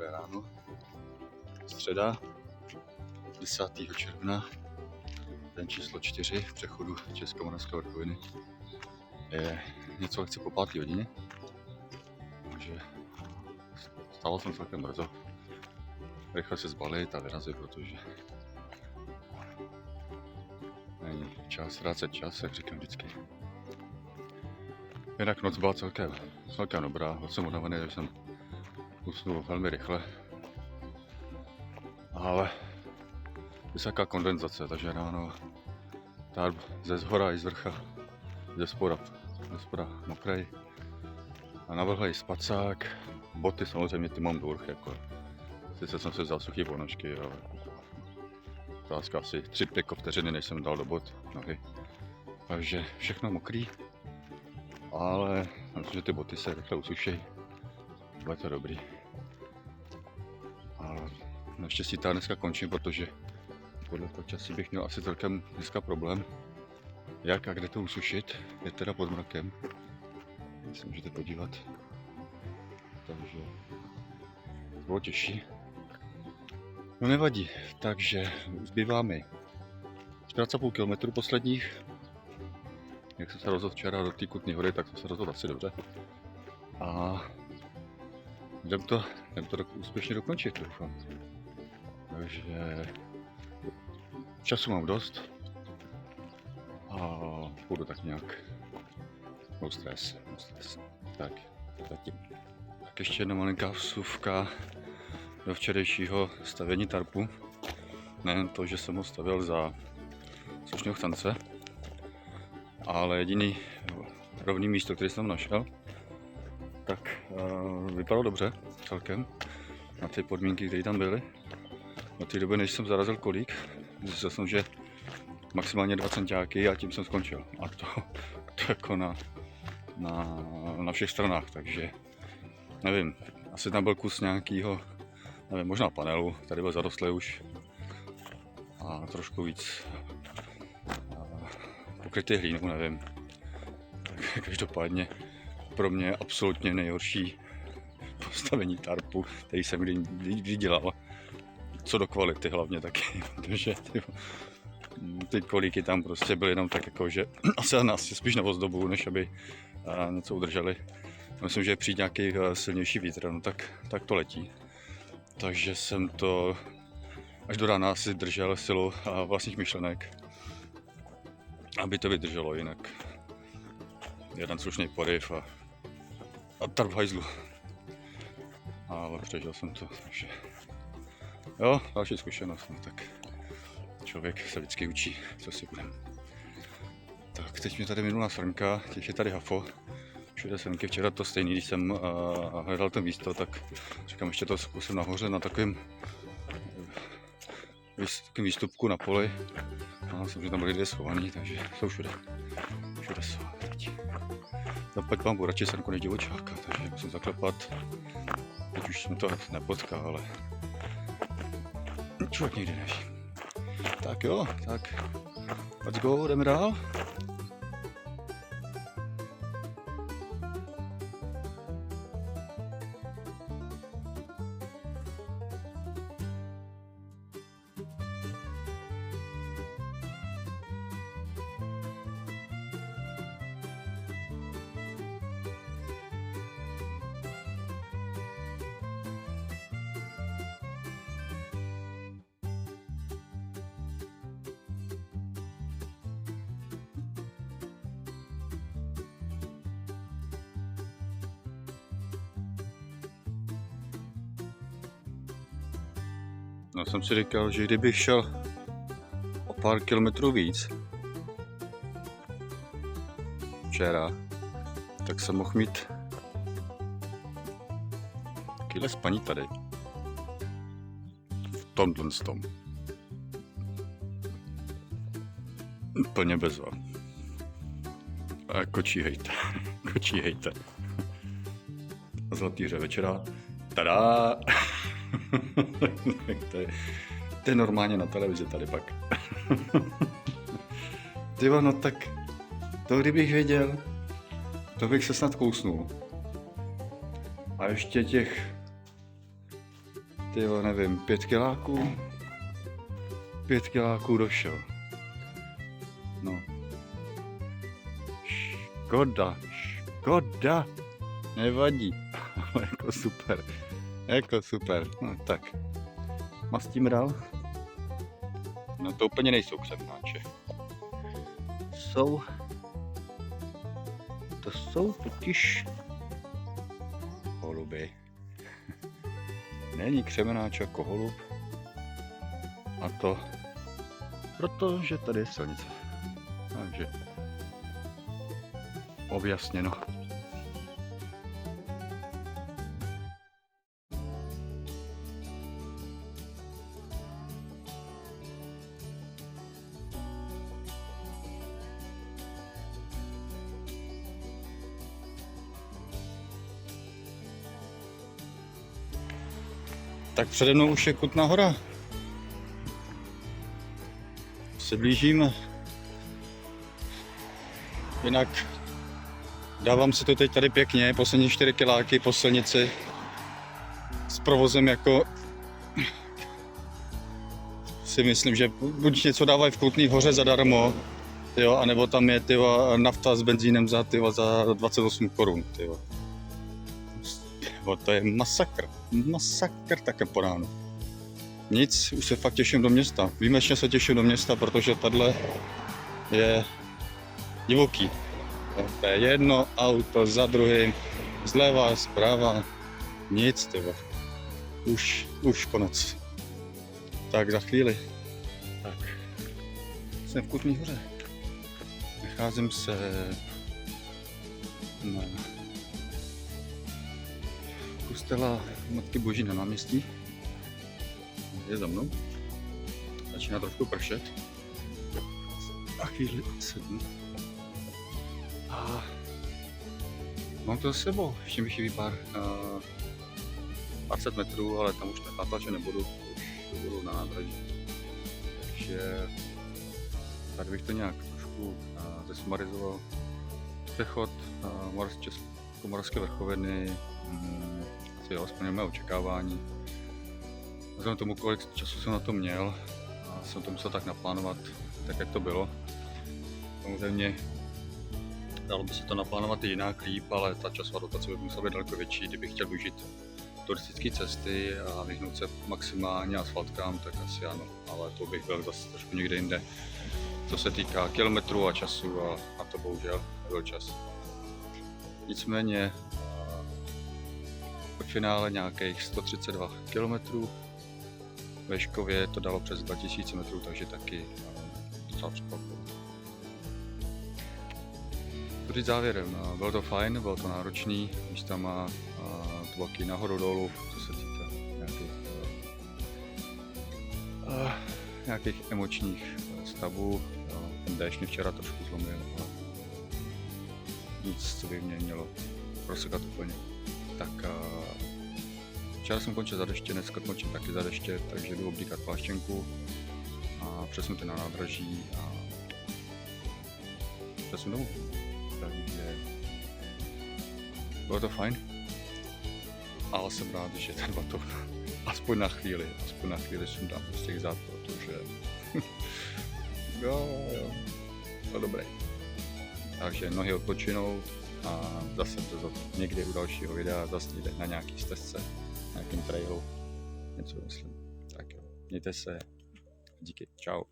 Dobré ráno. Středa 10. června, den číslo 4 v přechodu Českomoravské vrchoviny. Je něco lehce po 5. hodině, takže stával jsem celkem brzo. Rychle se zbalit a vyrazit, protože není čas ztrácet čas, jak říkám vždycky. Jinak noc byla celkem dobrá, byl jsem unavený, takže jsem usnul velmi rychle. Ale vysoká kondenzace, takže ráno tarp ze zhora i z vrcha, ze spoda mokrej. A navrhlej spacák, boty samozřejmě ty mám durch, jako. Sice jsem si vzal suchý ponožky, ale otázka asi 3-5 vteřiny, než jsem dal do bot nohy. Takže všechno mokrý, ale myslím, že ty boty se rychle usuší, bude to dobrý. A naštěstí ta dneska končím, protože podle počasí bych měl asi celkem dneska problém, jak a kde to usušit, je teda pod mrakem, se můžete podívat, takže bylo těžší. No nevadí, takže zbývá mi 14,5 km posledních. Jak jsem se rozhodl včera do té Kutné Hory, tak jsem se rozhodl asi dobře. A jdem to úspěšně dokončit, doufám. Takže času mám dost a půjdu tak nějak. No stres. Tak, zatím. Tak ještě jedna malinká vsuvka do včerejšího stavění tarpu. Nejen to, že jsem ho stavěl za slušného chce, ale jediný rovný místo, který jsem našel, tak vypadalo dobře celkem na ty podmínky, které tam byly. Od té doby, než jsem zarazil kolík, zjistil jsem, že maximálně 2 centiáky a tím jsem skončil. A to jako na všech stranách, takže nevím, asi tam byl kus nějakýho, nevím, možná panelu, tady byl zarostlý už a trošku víc pokrytý hlínou, nevím. Tak každopádně pro mě absolutně nejhorší postavení tarpu, který jsem kdy dělal. Co do kvality hlavně taky, protože ty kolíky tam prostě byly jenom tak jako, že asi spíš na ozdobu, než aby něco udrželi. Myslím, že přijde nějaký silnější vítr, no tak to letí. Takže jsem to až do rána si držel silu vlastních myšlenek, aby to vydrželo, jinak jeden slušný poryv a tarp v hajzlu. Ale přežil jsem to, takže jo, další zkušenost, no tak člověk se vždycky učí, co si budem. Tak teď mě tady minula srnka, těch je tady hafo, všude srnky, včera to stejný, když jsem hledal to místo, tak říkám, ještě to zkusím nahoře na takovém výstupku na poli. A jsem, že tam byly 2 schovaný, takže jsou všude jsou teď. No pak mám radši srnku než divočáka, takže musím zaklepat. Teď už jsem to nepotkal, ale člověk nikdy neví. Tak jo, tak let's go, jdeme dál. No jsem si říkal, že kdybych šel o pár kilometrů víc včera, tak jsem mohl mít takovýhle spaní tady. V tomhle tom. Úplně bezva. A kočíhejte. Zlatý hře večera. Tada! to je normálně na televizi tady pak. Tyjo, no tak to kdybych věděl, to bych se snad kousnul. A ještě těch Tyjo, nevím, 5 kiláků. 5 kiláků došel. No. Škoda. Nevadí. Ale jako super. No tak. Mastím dál. No to úplně nejsou křemnáče. To jsou totiž holuby. Není křemenáč jako holub. A to protože tady je silnice. Takže objasněno. Tak přede mnou už je Kutná Hora. Se blížíme. Jinak dávám si to teď tady pěkně, poslední 4 kiláky po silnici s provozem jako si myslím, že buď něco dávají v Kutné Hoře zadarmo, jo, anebo tam je nafta s benzínem za 28 korun. To je masakr také po ránu. Nic, už se fakt těším do města. Výjimečně se těším do města, protože tadyhle je divoký. To je jedno auto za druhým, zleva, zprava, nic, už konec. Tak za chvíli. Tak. Jsem v Kutné Hoře. Nacházím se na kostela Matky Boží na náměstí. Je za mnou. Začíná trošku pršet. A chvíli sednu. A mám to za sebou. Ještě mi chybí pár 20 metrů, ale tam už natlačit nebudu. Už budu na nádraží. Takže tady bych to nějak trošku zesumarizoval. Přechod Českomoravské vrchoviny. Asi jo, aspoň mé očekávání. Vzhledem tomu, kolik času jsem na to měl, a jsem to musel tak naplánovat, tak jak to bylo. Samozřejmě dalo by se to naplánovat i jinak líp, ale ta časová dotace by musela být daleko větší. Kdybych chtěl využít turistické cesty a vyhnout se maximálně asfaltkám, tak asi ano, ale to bych byl zase trošku někde jinde. Co se týká kilometrů a času, a to bohužel byl čas. Nicméně v finále nějakých 132 km. Ve Škově to dalo přes 2000 metrů, takže taky docela překvapilo. Co říct závěrem, bylo to fajn, bylo to náročný, místama to taky nahoru dolů, co se týká nějakých emočních stavů. Ten déšť mě včera trošku zlomil, ale nic, co by mě mělo prosekat úplně. Tak včera jsem končil za deště, dneska končím taky za deště, takže jdu oblíkat pláštěnku a přesunuti na nádraží a přesunu domů. Takže bylo to fajn, ale jsem rád, že ten batoh aspoň na chvíli sundám z těch zad, protože jo, to dobré. Takže nohy odpočinou a zase to někdy u dalšího videa, zase někde na nějaký stezce, na nějakém trailu, něco myslím. Tak jo, mějte se, díky, čau.